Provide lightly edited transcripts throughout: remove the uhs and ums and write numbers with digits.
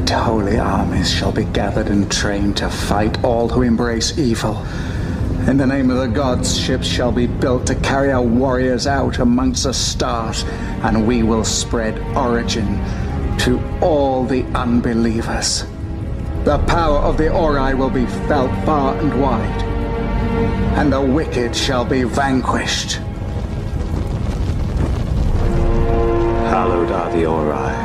great holy armies shall be gathered and trained to fight all who embrace evil. In the name of the gods, ships shall be built to carry our warriors out amongst the stars, and we will spread origin to all the unbelievers. The power of the Ori will be felt far and wide, and the wicked shall be vanquished. Hallowed are the Ori.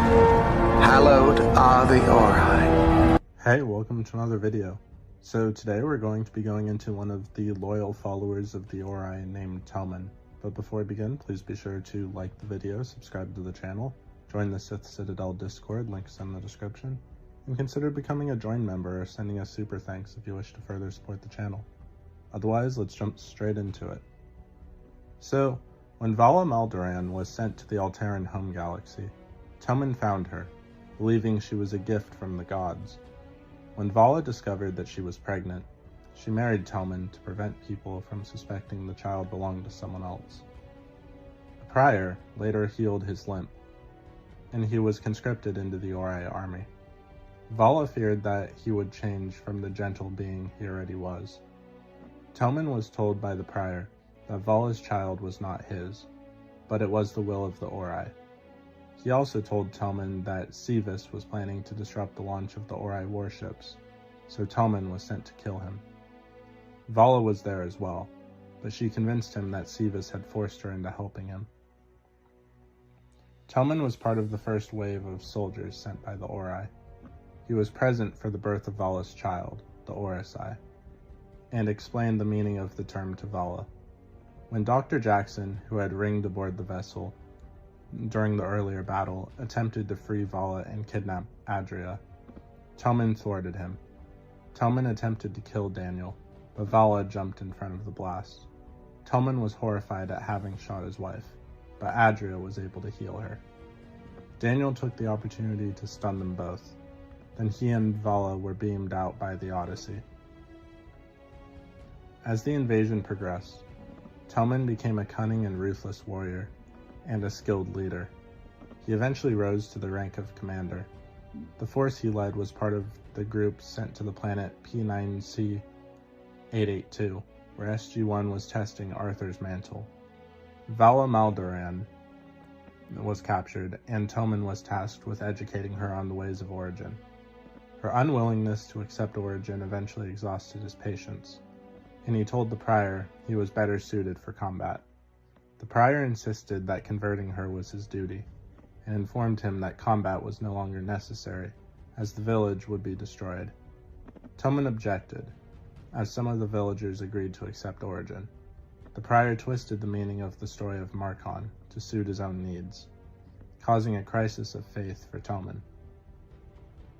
Hallowed are the Ori. Hey, welcome to another video. So today we're going to be going into one of the loyal followers of the Ori named TOMIN. But before we begin, please be sure to like the video, subscribe to the channel, join the Sith Citadel Discord, links in the description, and consider becoming a join member or sending us super thanks if you wish to further support the channel. Otherwise, let's jump straight into it. So, when Vala Maldoran was sent to the Alteran home galaxy, TOMIN found her, believing she was a gift from the gods. When Vala discovered that she was pregnant, she married TOMIN to prevent people from suspecting the child belonged to someone else. The prior later healed his limp, and he was conscripted into the Ori army. Vala feared that he would change from the gentle being he already was. TOMIN was told by the prior that Vala's child was not his, but it was the will of the Ori. He also told TOMIN that Sevis was planning to disrupt the launch of the Ori warships, so TOMIN was sent to kill him. Vala was there as well, but she convinced him that Sevis had forced her into helping him. TOMIN was part of the first wave of soldiers sent by the Ori. He was present for the birth of Vala's child, the Odyssey, and explained the meaning of the term to Vala. When Dr. Jackson, who had ringed aboard the vessel during the earlier battle, attempted to free Vala and kidnap Adria, TOMIN thwarted him. TOMIN attempted to kill Daniel, but Vala jumped in front of the blast. TOMIN was horrified at having shot his wife, but Adria was able to heal her. Daniel took the opportunity to stun them both. Then he and Vala were beamed out by the Odyssey. As the invasion progressed, TOMIN became a cunning and ruthless warrior, and a skilled leader. He eventually rose to the rank of commander. The force he led was part of the group sent to the planet P9C882, where SG1 was testing Arthur's mantle. Vala Maldoran was captured, and TOMIN was tasked with educating her on the ways of origin. Her unwillingness to accept origin eventually exhausted his patience, and he told the prior he was better suited for combat. The prior insisted that converting her was his duty, and informed him that combat was no longer necessary, as the village would be destroyed. TOMIN objected, as some of the villagers agreed to accept origin. The prior twisted the meaning of the story of Marcon to suit his own needs, causing a crisis of faith for TOMIN.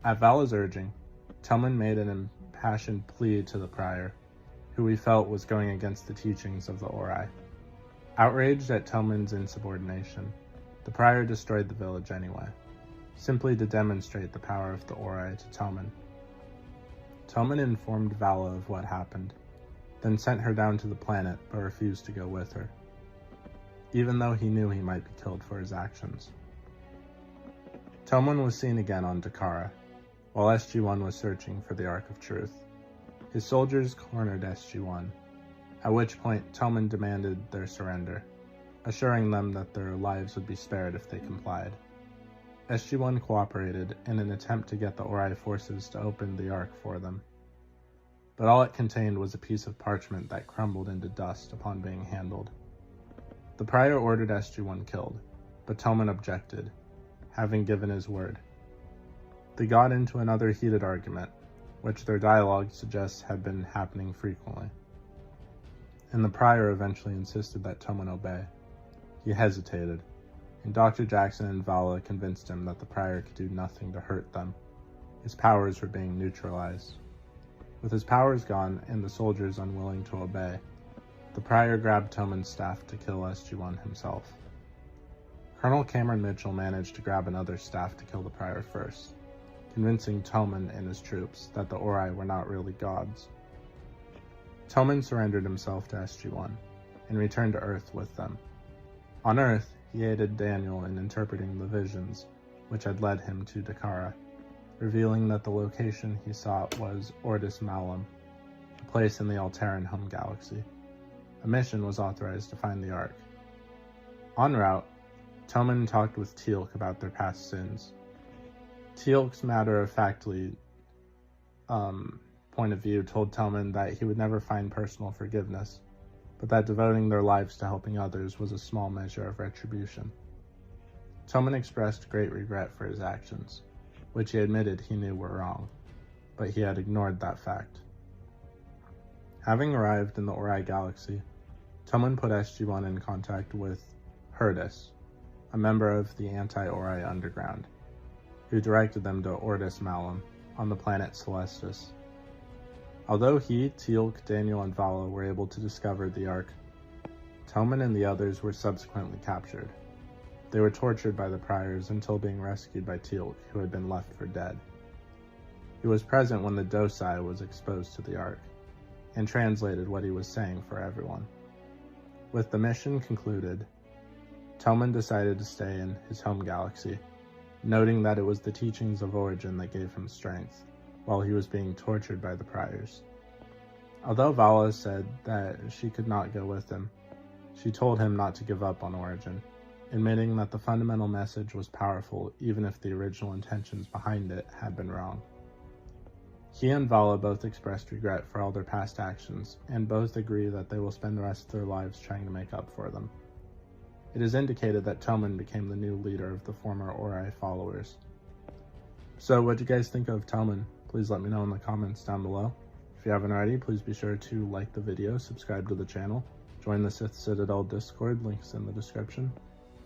At Vala's urging, TOMIN made an impassioned plea to the prior, who he felt was going against the teachings of the Ori. Outraged at TOMIN's insubordination, the prior destroyed the village anyway, simply to demonstrate the power of the Ori to TOMIN. TOMIN informed Vala of what happened, then sent her down to the planet but refused to go with her, even though he knew he might be killed for his actions. TOMIN was seen again on Dakara, while SG1 was searching for the Ark of Truth. His soldiers cornered SG1, at which point TOMIN demanded their surrender, assuring them that their lives would be spared if they complied. SG1 cooperated in an attempt to get the Ori forces to open the Ark for them, but all it contained was a piece of parchment that crumbled into dust upon being handled. The prior ordered SG1 killed, but TOMIN objected, having given his word. They got into another heated argument, which their dialogue suggests had been happening frequently, and the prior eventually insisted that TOMIN obey. He hesitated, and Dr. Jackson and Vala convinced him that the prior could do nothing to hurt them. His powers were being neutralized. With his powers gone and the soldiers unwilling to obey, the prior grabbed TOMIN's staff to kill SG1 himself. Colonel Cameron Mitchell managed to grab another staff to kill the prior first, convincing TOMIN and his troops that the Ori were not really gods. TOMIN surrendered himself to SG1 and returned to Earth with them. On Earth, he aided Daniel in interpreting the visions which had led him to Dakara, revealing that the location he sought was Ordis Malum, a place in the Alteran home galaxy. A mission was authorized to find the Ark. En route, Tomin talked with Teal'c about their past sins. Teal'c's matter-of-factly point of view told Tomin that he would never find personal forgiveness, but that devoting their lives to helping others was a small measure of retribution. Tomin expressed great regret for his actions, which he admitted he knew were wrong, but he had ignored that fact. Having arrived in the ORI galaxy, Tomin put SG1 in contact with Herdis, a member of the anti-ORI underground, who directed them to Ordis Malum on the planet Celestis. Although he, Teal'c, Daniel, and Vala were able to discover the Ark, Tomin and the others were subsequently captured. They were tortured by the priors until being rescued by Teal'c, who had been left for dead. He was present when the docile was exposed to the Ark, and translated what he was saying for everyone. With the mission concluded, Tomin decided to stay in his home galaxy, noting that it was the teachings of Origin that gave him strength, while he was being tortured by the priors. Although Vala said that she could not go with him, she told him not to give up on Origin, admitting that the fundamental message was powerful even if the original intentions behind it had been wrong. He and Vala both expressed regret for all their past actions, and both agree that they will spend the rest of their lives trying to make up for them. It is indicated that Tomin became the new leader of the former ORI followers. So what do you guys think of Tomin? Please let me know in the comments down below. If you haven't already, please be sure to like the video, subscribe to the channel, join the Sith Citadel Discord, links in the description,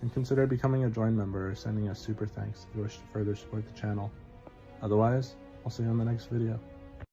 and consider becoming a join member or sending a super thanks if you wish to further support the channel. Otherwise, I'll see you in the next video.